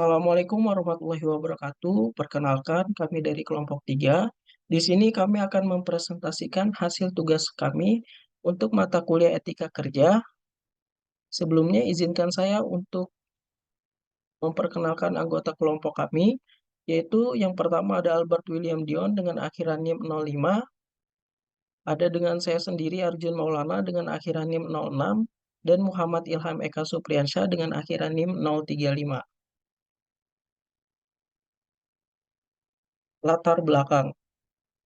Assalamualaikum warahmatullahi wabarakatuh. Perkenalkan, kami dari kelompok 3. Di sini kami akan mempresentasikan hasil tugas kami untuk mata kuliah etika kerja. Sebelumnya, izinkan saya untuk memperkenalkan anggota kelompok kami, yaitu yang pertama ada Albert William Dion dengan akhiran NIM 05, ada dengan saya sendiri Arjun Maulana dengan akhiran NIM 06, dan Muhammad Ilham Eka Supriyansyah dengan akhiran NIM 035. Latar belakang.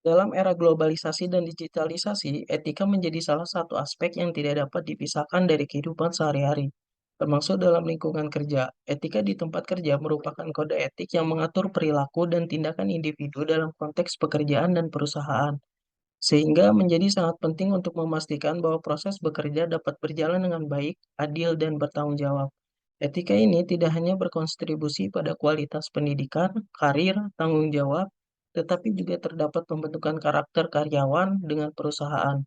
Dalam era globalisasi dan digitalisasi, etika menjadi salah satu aspek yang tidak dapat dipisahkan dari kehidupan sehari-hari, termasuk dalam lingkungan kerja. Etika di tempat kerja merupakan kode etik yang mengatur perilaku dan tindakan individu dalam konteks pekerjaan dan perusahaan, sehingga menjadi sangat penting untuk memastikan bahwa proses bekerja dapat berjalan dengan baik, adil, dan bertanggung jawab. Etika ini tidak hanya berkontribusi pada kualitas pendidikan, karir, tanggung jawab, tetapi juga terdapat pembentukan karakter karyawan dengan perusahaan.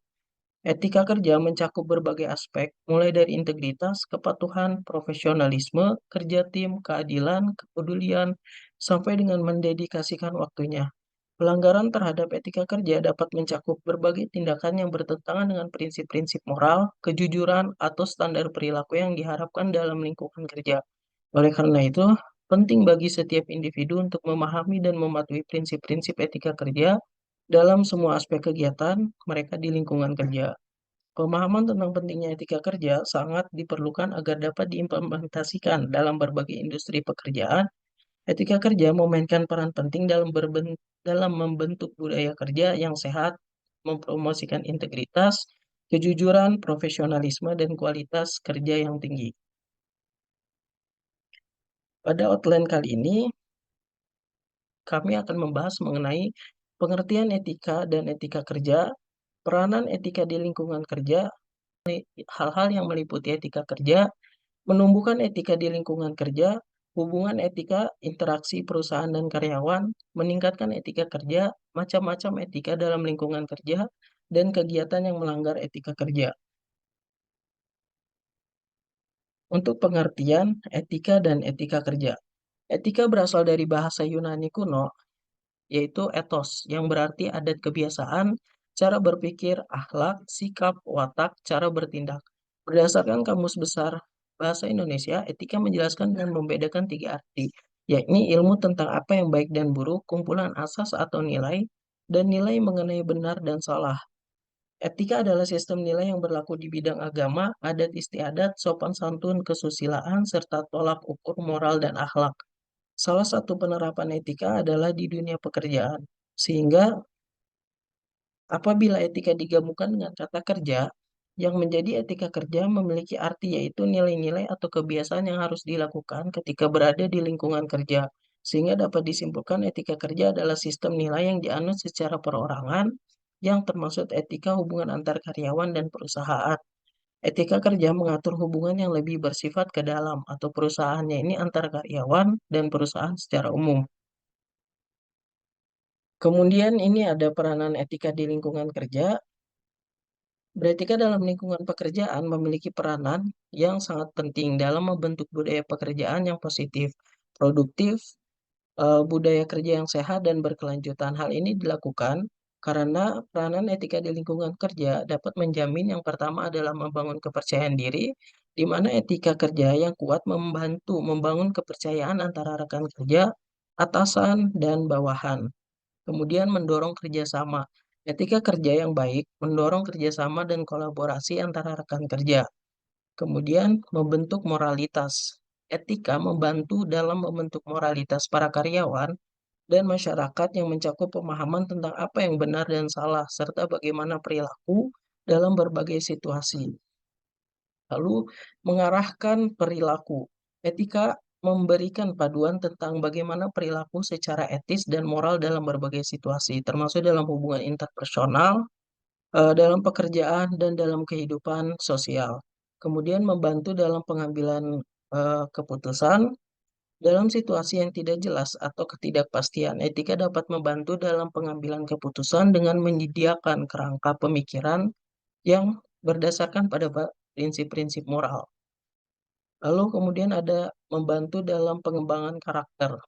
Etika kerja mencakup berbagai aspek, mulai dari integritas, kepatuhan, profesionalisme, kerja tim, keadilan, kepedulian, sampai dengan mendedikasikan waktunya. Pelanggaran terhadap etika kerja dapat mencakup berbagai tindakan yang bertentangan dengan prinsip-prinsip moral, kejujuran, atau standar perilaku yang diharapkan dalam lingkungan kerja. Oleh karena itu, penting bagi setiap individu untuk memahami dan mematuhi prinsip-prinsip etika kerja dalam semua aspek kegiatan mereka di lingkungan kerja. Pemahaman tentang pentingnya etika kerja sangat diperlukan agar dapat diimplementasikan dalam berbagai industri pekerjaan. Etika kerja memainkan peran penting dalam membentuk budaya kerja yang sehat, mempromosikan integritas, kejujuran, profesionalisme, dan kualitas kerja yang tinggi. Pada outline kali ini, kami akan membahas mengenai pengertian etika dan etika kerja, peranan etika di lingkungan kerja, hal-hal yang meliputi etika kerja, menumbuhkan etika di lingkungan kerja, hubungan etika, interaksi perusahaan dan karyawan, meningkatkan etika kerja, macam-macam etika dalam lingkungan kerja, dan kegiatan yang melanggar etika kerja. Untuk pengertian etika dan etika kerja. Etika berasal dari bahasa Yunani kuno, yaitu ethos, yang berarti adat kebiasaan, cara berpikir, akhlak, sikap, watak, cara bertindak. Berdasarkan Kamus Besar Bahasa Indonesia, etika menjelaskan dan membedakan tiga arti, yakni ilmu tentang apa yang baik dan buruk, kumpulan asas atau nilai, dan nilai mengenai benar dan salah. Etika adalah sistem nilai yang berlaku di bidang agama, adat istiadat, sopan santun, kesusilaan, serta tolak ukur moral dan akhlak. Salah satu penerapan etika adalah di dunia pekerjaan, sehingga apabila etika digabungkan dengan kata kerja, yang menjadi etika kerja memiliki arti yaitu nilai-nilai atau kebiasaan yang harus dilakukan ketika berada di lingkungan kerja, sehingga dapat disimpulkan etika kerja adalah sistem nilai yang dianut secara perorangan, yang termasuk etika hubungan antar karyawan dan perusahaan. Etika kerja mengatur hubungan yang lebih bersifat ke dalam atau perusahaannya ini antar karyawan dan perusahaan secara umum. Kemudian ini ada peranan etika di lingkungan kerja. Beretika dalam lingkungan pekerjaan memiliki peranan yang sangat penting dalam membentuk budaya pekerjaan yang positif, produktif, budaya kerja yang sehat dan berkelanjutan. Hal ini dilakukan karena peranan etika di lingkungan kerja dapat menjamin yang pertama adalah membangun kepercayaan diri, di mana etika kerja yang kuat membantu membangun kepercayaan antara rekan kerja, atasan, dan bawahan. Kemudian mendorong kerjasama. Etika kerja yang baik mendorong kerjasama dan kolaborasi antara rekan kerja. Kemudian membentuk moralitas. Etika membantu dalam membentuk moralitas para karyawan dan masyarakat yang mencakup pemahaman tentang apa yang benar dan salah, serta bagaimana perilaku dalam berbagai situasi. Lalu mengarahkan perilaku. Etika memberikan paduan tentang bagaimana perilaku secara etis dan moral dalam berbagai situasi, termasuk dalam hubungan interpersonal, dalam pekerjaan, dan dalam kehidupan sosial. Kemudian membantu dalam pengambilan keputusan dalam situasi yang tidak jelas atau ketidakpastian. Etika dapat membantu dalam pengambilan keputusan dengan menyediakan kerangka pemikiran yang berdasarkan pada prinsip-prinsip moral. Lalu kemudian ada membantu dalam pengembangan karakter.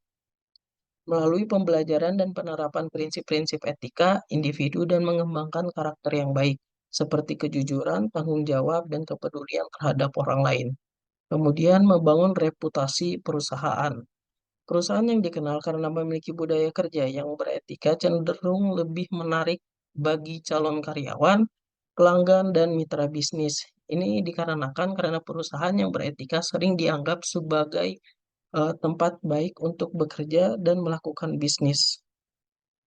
Melalui pembelajaran dan penerapan prinsip-prinsip etika, individu dan mengembangkan karakter yang baik, seperti kejujuran, tanggung jawab, dan kepedulian terhadap orang lain. Kemudian membangun reputasi perusahaan. Perusahaan yang dikenal karena memiliki budaya kerja yang beretika cenderung lebih menarik bagi calon karyawan, pelanggan, dan mitra bisnis. Ini dikarenakan karena perusahaan yang beretika sering dianggap sebagai tempat baik untuk bekerja dan melakukan bisnis.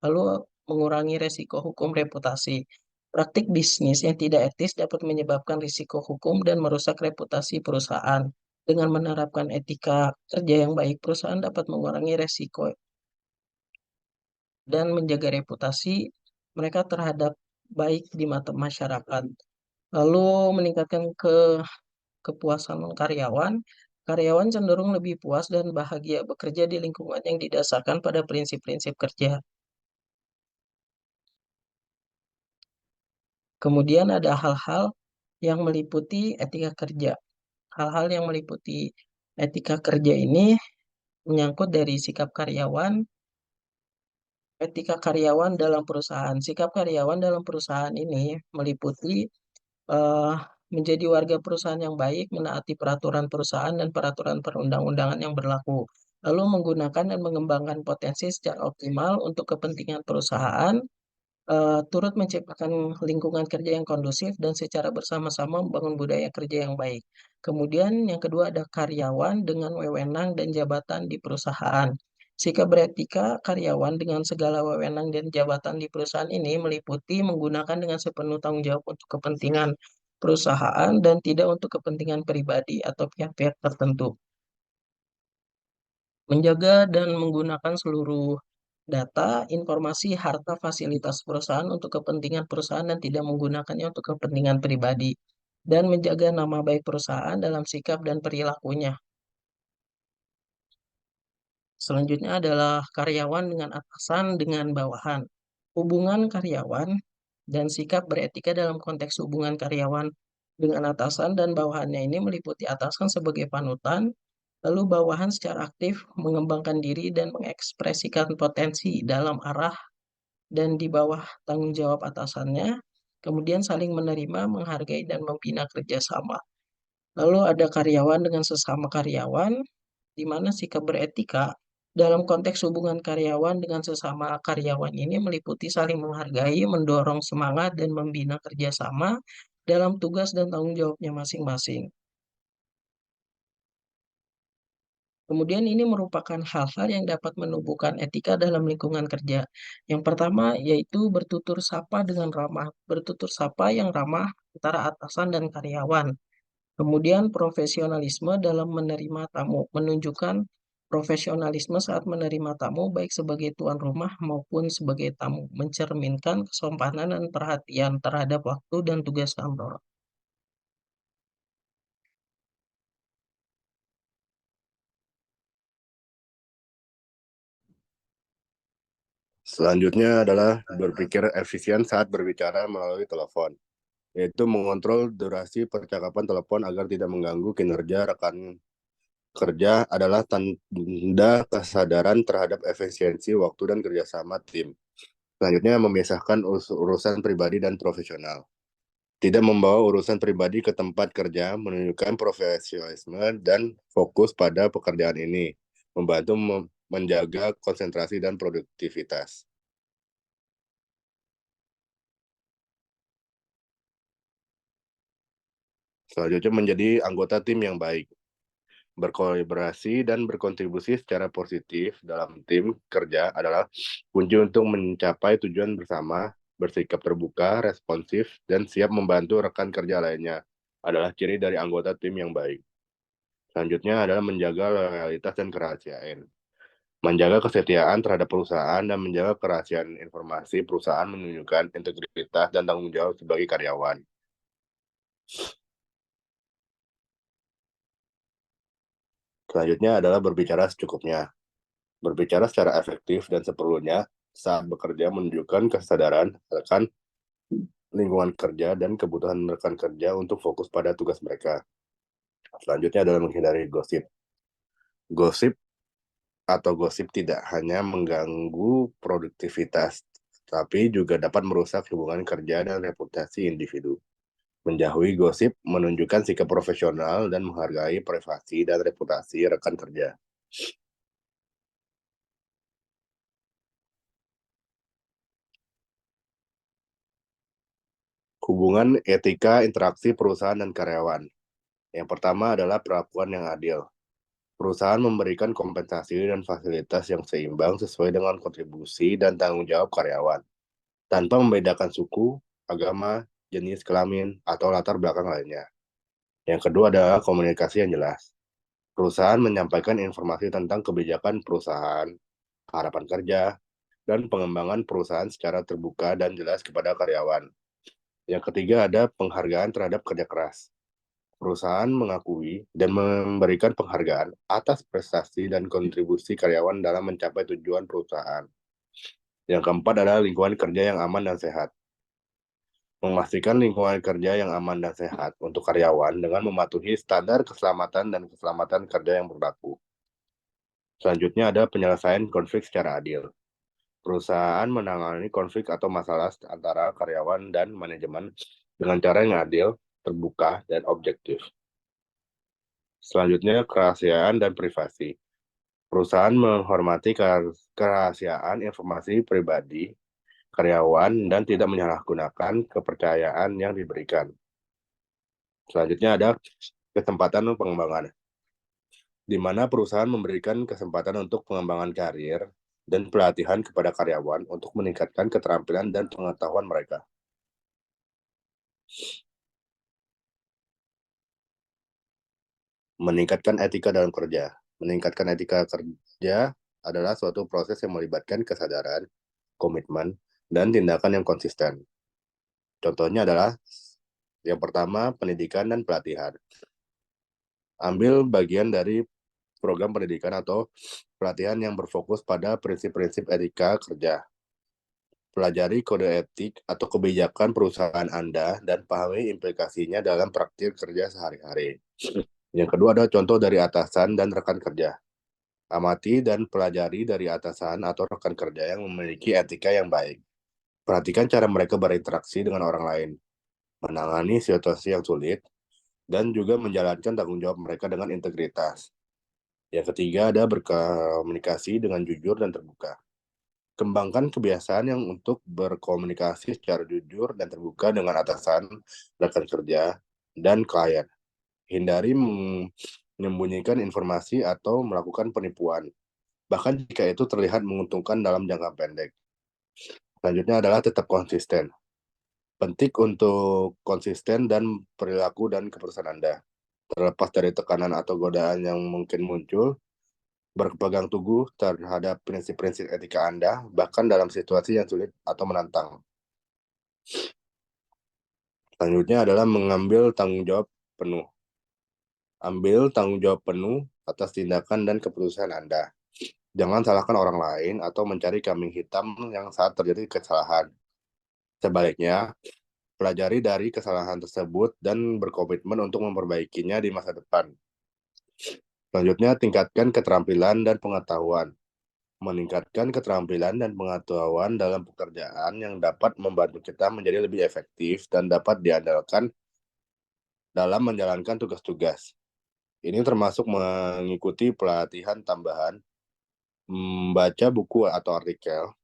Lalu mengurangi resiko hukum reputasi. Praktik bisnis yang tidak etis dapat menyebabkan risiko hukum dan merusak reputasi perusahaan. Dengan menerapkan etika kerja yang baik, perusahaan dapat mengurangi resiko dan menjaga reputasi mereka terhadap baik di mata masyarakat. Lalu meningkatkan kepuasan karyawan. Karyawan cenderung lebih puas dan bahagia bekerja di lingkungan yang didasarkan pada prinsip-prinsip kerja. Kemudian ada hal-hal yang meliputi etika kerja. Hal-hal yang meliputi etika kerja ini menyangkut dari sikap karyawan, etika karyawan dalam perusahaan. Sikap karyawan dalam perusahaan ini meliputi eh, menjadi warga perusahaan yang baik, menaati peraturan perusahaan dan peraturan perundang-undangan yang berlaku, lalu menggunakan dan mengembangkan potensi secara optimal untuk kepentingan perusahaan, turut menciptakan lingkungan kerja yang kondusif dan secara bersama-sama membangun budaya kerja yang baik. Kemudian yang kedua ada karyawan dengan wewenang dan jabatan di perusahaan. Sikap beretika karyawan dengan segala wewenang dan jabatan di perusahaan ini meliputi menggunakan dengan sepenuh tanggung jawab untuk kepentingan perusahaan dan tidak untuk kepentingan pribadi atau pihak-pihak tertentu. Menjaga dan menggunakan seluruh data, informasi, harta, fasilitas perusahaan untuk kepentingan perusahaan dan tidak menggunakannya untuk kepentingan pribadi. Dan menjaga nama baik perusahaan dalam sikap dan perilakunya. Selanjutnya adalah karyawan dengan atasan dengan bawahan. Hubungan karyawan dan sikap beretika dalam konteks hubungan karyawan dengan atasan dan bawahannya ini meliputi atasan sebagai panutan, lalu bawahan secara aktif mengembangkan diri dan mengekspresikan potensi dalam arah dan di bawah tanggung jawab atasannya, kemudian saling menerima, menghargai, dan membina kerjasama. Lalu ada karyawan dengan sesama karyawan, di mana sikap beretika dalam konteks hubungan karyawan dengan sesama karyawan ini meliputi saling menghargai, mendorong semangat, dan membina kerjasama dalam tugas dan tanggung jawabnya masing-masing. Kemudian ini merupakan hal-hal yang dapat menumbuhkan etika dalam lingkungan kerja. Yang pertama yaitu bertutur sapa dengan ramah, bertutur sapa yang ramah antara atasan dan karyawan. Kemudian profesionalisme dalam menerima tamu, menunjukkan profesionalisme saat menerima tamu baik sebagai tuan rumah maupun sebagai tamu, mencerminkan kesopanan dan perhatian terhadap waktu dan tugas kantor. Selanjutnya adalah berpikir efisien saat berbicara melalui telepon, yaitu mengontrol durasi percakapan telepon agar tidak mengganggu kinerja rekan kerja adalah tanda kesadaran terhadap efisiensi waktu dan kerjasama tim. Selanjutnya, memisahkan urusan pribadi dan profesional. Tidak membawa urusan pribadi ke tempat kerja, menunjukkan profesionalisme dan fokus pada pekerjaan ini, membantu menjaga konsentrasi dan produktivitas. Selanjutnya, menjadi anggota tim yang baik, berkolaborasi dan berkontribusi secara positif dalam tim kerja adalah kunci untuk mencapai tujuan bersama, bersikap terbuka, responsif, dan siap membantu rekan kerja lainnya adalah ciri dari anggota tim yang baik. Selanjutnya adalah menjaga loyalitas dan kerahasiaan. Menjaga kesetiaan terhadap perusahaan dan menjaga kerahasiaan informasi perusahaan menunjukkan integritas dan tanggung jawab sebagai karyawan. Selanjutnya adalah berbicara secukupnya. Berbicara secara efektif dan seperlunya saat bekerja menunjukkan kesadaran rekan lingkungan kerja dan kebutuhan rekan kerja untuk fokus pada tugas mereka. Selanjutnya adalah menghindari gosip. Gosip atau gosip tidak hanya mengganggu produktivitas, tapi juga dapat merusak hubungan kerja dan reputasi individu. Menjauhi gosip menunjukkan sikap profesional dan menghargai privasi dan reputasi rekan kerja. Hubungan etika interaksi perusahaan dan karyawan. Yang pertama adalah perlakuan yang adil. Perusahaan memberikan kompensasi dan fasilitas yang seimbang sesuai dengan kontribusi dan tanggung jawab karyawan, tanpa membedakan suku, agama, jenis kelamin, atau latar belakang lainnya. Yang kedua adalah komunikasi yang jelas. Perusahaan menyampaikan informasi tentang kebijakan perusahaan, harapan kerja, dan pengembangan perusahaan secara terbuka dan jelas kepada karyawan. Yang ketiga ada penghargaan terhadap kerja keras. Perusahaan mengakui dan memberikan penghargaan atas prestasi dan kontribusi karyawan dalam mencapai tujuan perusahaan. Yang keempat adalah lingkungan kerja yang aman dan sehat. Memastikan lingkungan kerja yang aman dan sehat untuk karyawan dengan mematuhi standar keselamatan dan keselamatan kerja yang berlaku. Selanjutnya ada penyelesaian konflik secara adil. Perusahaan menangani konflik atau masalah antara karyawan dan manajemen dengan cara yang adil, terbuka, dan objektif. Selanjutnya, kerahasiaan dan privasi. Perusahaan menghormati kerahasiaan informasi pribadi karyawan dan tidak menyalahgunakan kepercayaan yang diberikan. Selanjutnya ada kesempatan pengembangan, di mana perusahaan memberikan kesempatan untuk pengembangan karir dan pelatihan kepada karyawan untuk meningkatkan keterampilan dan pengetahuan mereka. Meningkatkan etika dalam kerja. Meningkatkan etika kerja adalah suatu proses yang melibatkan kesadaran, komitmen, dan tindakan yang konsisten. Contohnya adalah yang pertama, pendidikan dan pelatihan. Ambil bagian dari program pendidikan atau pelatihan yang berfokus pada prinsip-prinsip etika kerja. Pelajari kode etik atau kebijakan perusahaan Anda dan pahami implikasinya dalam praktik kerja sehari-hari. Yang kedua adalah contoh dari atasan dan rekan kerja. Amati dan pelajari dari atasan atau rekan kerja yang memiliki etika yang baik. Perhatikan cara mereka berinteraksi dengan orang lain, menangani situasi yang sulit, dan juga menjalankan tanggung jawab mereka dengan integritas. Yang ketiga ada berkomunikasi dengan jujur dan terbuka. Kembangkan kebiasaan yang untuk berkomunikasi secara jujur dan terbuka dengan atasan, rekan kerja, dan klien. Hindari menyembunyikan informasi atau melakukan penipuan, bahkan jika itu terlihat menguntungkan dalam jangka pendek. Selanjutnya adalah tetap konsisten. Penting untuk konsisten dan perilaku dan keputusan Anda. Terlepas dari tekanan atau godaan yang mungkin muncul, berpegang teguh terhadap prinsip-prinsip etika Anda, bahkan dalam situasi yang sulit atau menantang. Selanjutnya adalah mengambil tanggung jawab penuh. Ambil tanggung jawab penuh atas tindakan dan keputusan Anda. Jangan salahkan orang lain atau mencari kambing hitam yang saat terjadi kesalahan. Sebaliknya, pelajari dari kesalahan tersebut dan berkomitmen untuk memperbaikinya di masa depan. Selanjutnya, tingkatkan keterampilan dan pengetahuan. Meningkatkan keterampilan dan pengetahuan dalam pekerjaan yang dapat membantu kita menjadi lebih efektif dan dapat diandalkan dalam menjalankan tugas-tugas. Ini termasuk mengikuti pelatihan tambahan, membaca buku atau artikel,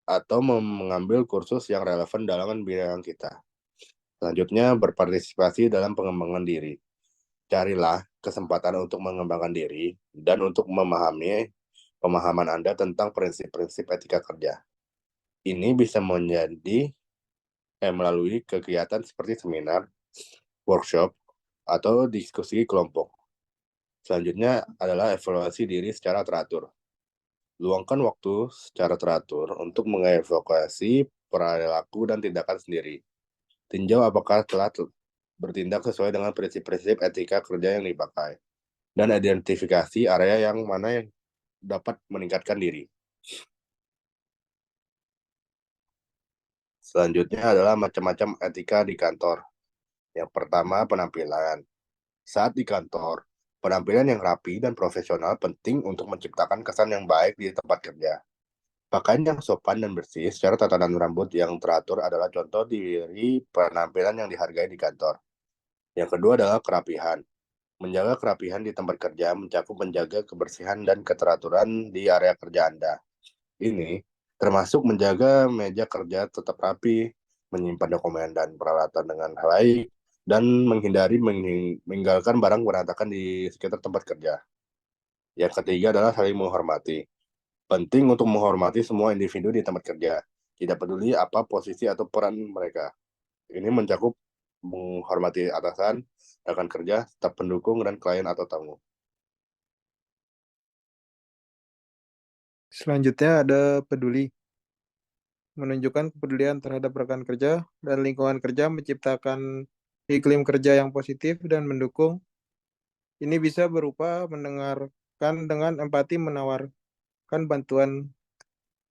atau mengambil kursus yang relevan dalam bidang kita. Selanjutnya, berpartisipasi dalam pengembangan diri. Carilah kesempatan untuk mengembangkan diri dan untuk memahami pemahaman Anda tentang prinsip-prinsip etika kerja. Ini bisa menjadi melalui kegiatan seperti seminar, workshop, atau diskusi kelompok. Selanjutnya adalah evaluasi diri secara teratur. Luangkan waktu secara teratur untuk mengevaluasi perilaku dan tindakan sendiri. Tinjau apakah telah bertindak sesuai dengan prinsip-prinsip etika kerja yang dipakai. Dan identifikasi area yang mana yang dapat meningkatkan diri. Selanjutnya adalah macam-macam etika di kantor. Yang pertama, penampilan. Saat di kantor, penampilan yang rapi dan profesional penting untuk menciptakan kesan yang baik di tempat kerja. Pakaian yang sopan dan bersih secara tatanan rambut yang teratur adalah contoh diri penampilan yang dihargai di kantor. Yang kedua adalah kerapihan. Menjaga kerapihan di tempat kerja mencakup menjaga kebersihan dan keteraturan di area kerja Anda. Ini termasuk menjaga meja kerja tetap rapi, menyimpan dokumen dan peralatan dengan baik, dan menghindari meninggalkan barang berantakan di sekitar tempat kerja. Yang ketiga adalah saling menghormati. Penting untuk menghormati semua individu di tempat kerja, tidak peduli apa posisi atau peran mereka. Ini mencakup menghormati atasan, rekan kerja, staf pendukung, dan klien atau tamu. Selanjutnya ada peduli, menunjukkan kepedulian terhadap rekan kerja dan lingkungan kerja, menciptakan iklim kerja yang positif dan mendukung. Ini bisa berupa mendengarkan dengan empati, menawarkan bantuan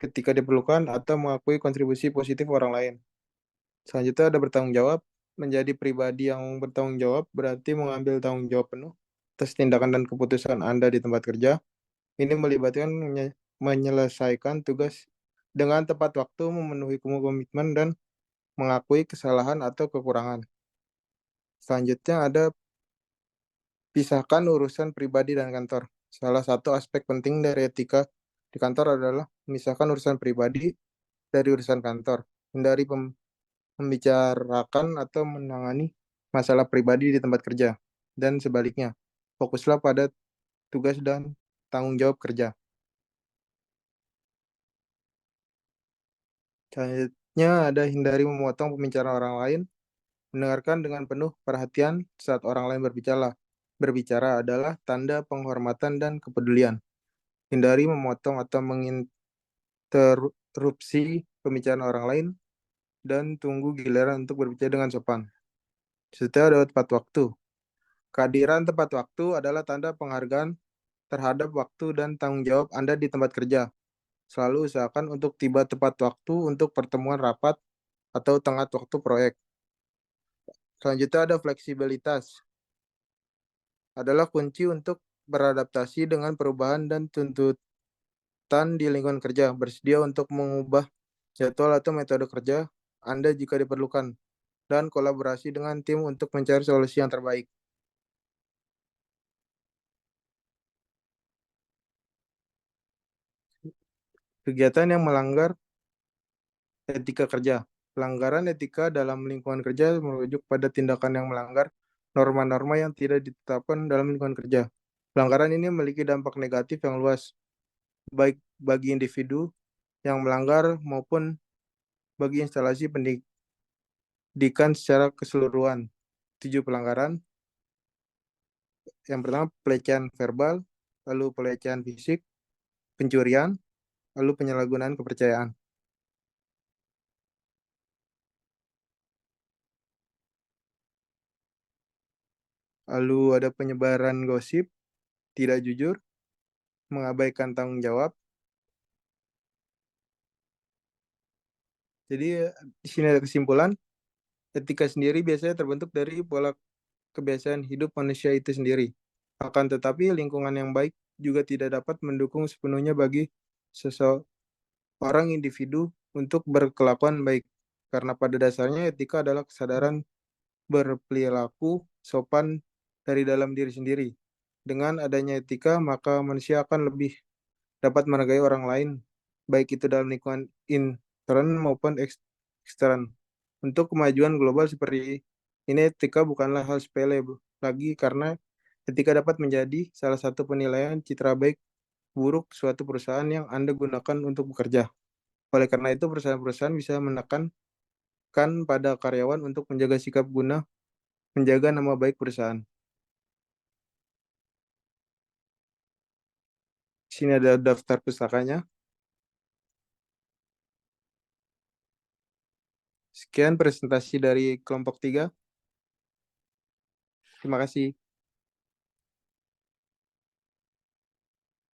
ketika diperlukan, atau mengakui kontribusi positif orang lain. Selanjutnya ada bertanggung jawab. Menjadi pribadi yang bertanggung jawab berarti mengambil tanggung jawab penuh atas tindakan dan keputusan Anda di tempat kerja. Ini melibatkan menyelesaikan tugas dengan tepat waktu, memenuhi komitmen, dan mengakui kesalahan atau kekurangan. Selanjutnya ada pisahkan urusan pribadi dan kantor. Salah satu aspek penting dari etika di kantor adalah memisahkan urusan pribadi dari urusan kantor. Hindari membicarakan atau menangani masalah pribadi di tempat kerja. Dan sebaliknya, fokuslah pada tugas dan tanggung jawab kerja. Selanjutnya ada hindari memotong pembicaraan orang lain. Mendengarkan dengan penuh perhatian saat orang lain berbicara. Berbicara adalah tanda penghormatan dan kepedulian. Hindari memotong atau menginterupsi pembicaraan orang lain dan tunggu giliran untuk berbicara dengan sopan. Setelah ada tepat waktu. Kehadiran tepat waktu adalah tanda penghargaan terhadap waktu dan tanggung jawab Anda di tempat kerja. Selalu usahakan untuk tiba tepat waktu untuk pertemuan rapat atau tengah waktu proyek. Selanjutnya ada fleksibilitas. Adalah kunci untuk beradaptasi dengan perubahan dan tuntutan di lingkungan kerja. Bersedia untuk mengubah jadwal atau metode kerja Anda jika diperlukan, dan kolaborasi dengan tim untuk mencari solusi yang terbaik. Kegiatan yang melanggar etika kerja. Pelanggaran etika dalam lingkungan kerja merujuk pada tindakan yang melanggar norma-norma yang tidak ditetapkan dalam lingkungan kerja. Pelanggaran ini memiliki dampak negatif yang luas, baik bagi individu yang melanggar maupun bagi instalasi pendidikan secara keseluruhan. 7 pelanggaran. Yang pertama, pelecehan verbal, lalu pelecehan fisik, pencurian, lalu penyalahgunaan kepercayaan. Lalu ada penyebaran gosip, tidak jujur, mengabaikan tanggung jawab. Jadi di sini ada kesimpulan, etika sendiri biasanya terbentuk dari pola kebiasaan hidup manusia itu sendiri. Akan tetapi lingkungan yang baik juga tidak dapat mendukung sepenuhnya bagi seseorang individu untuk berkelakuan baik. Karena pada dasarnya etika adalah kesadaran berperilaku sopan dari dalam diri sendiri. Dengan adanya etika, maka manusia akan lebih dapat menghargai orang lain, baik itu dalam lingkungan intern maupun ekstern. Untuk kemajuan global seperti ini, etika bukanlah hal sepele lagi, karena etika dapat menjadi salah satu penilaian citra baik buruk suatu perusahaan yang Anda gunakan untuk bekerja. Oleh karena itu, perusahaan-perusahaan bisa menekankan pada karyawan untuk menjaga sikap guna menjaga nama baik perusahaan. Di sini ada daftar pustakanya. Sekian presentasi dari kelompok 3. Terima kasih.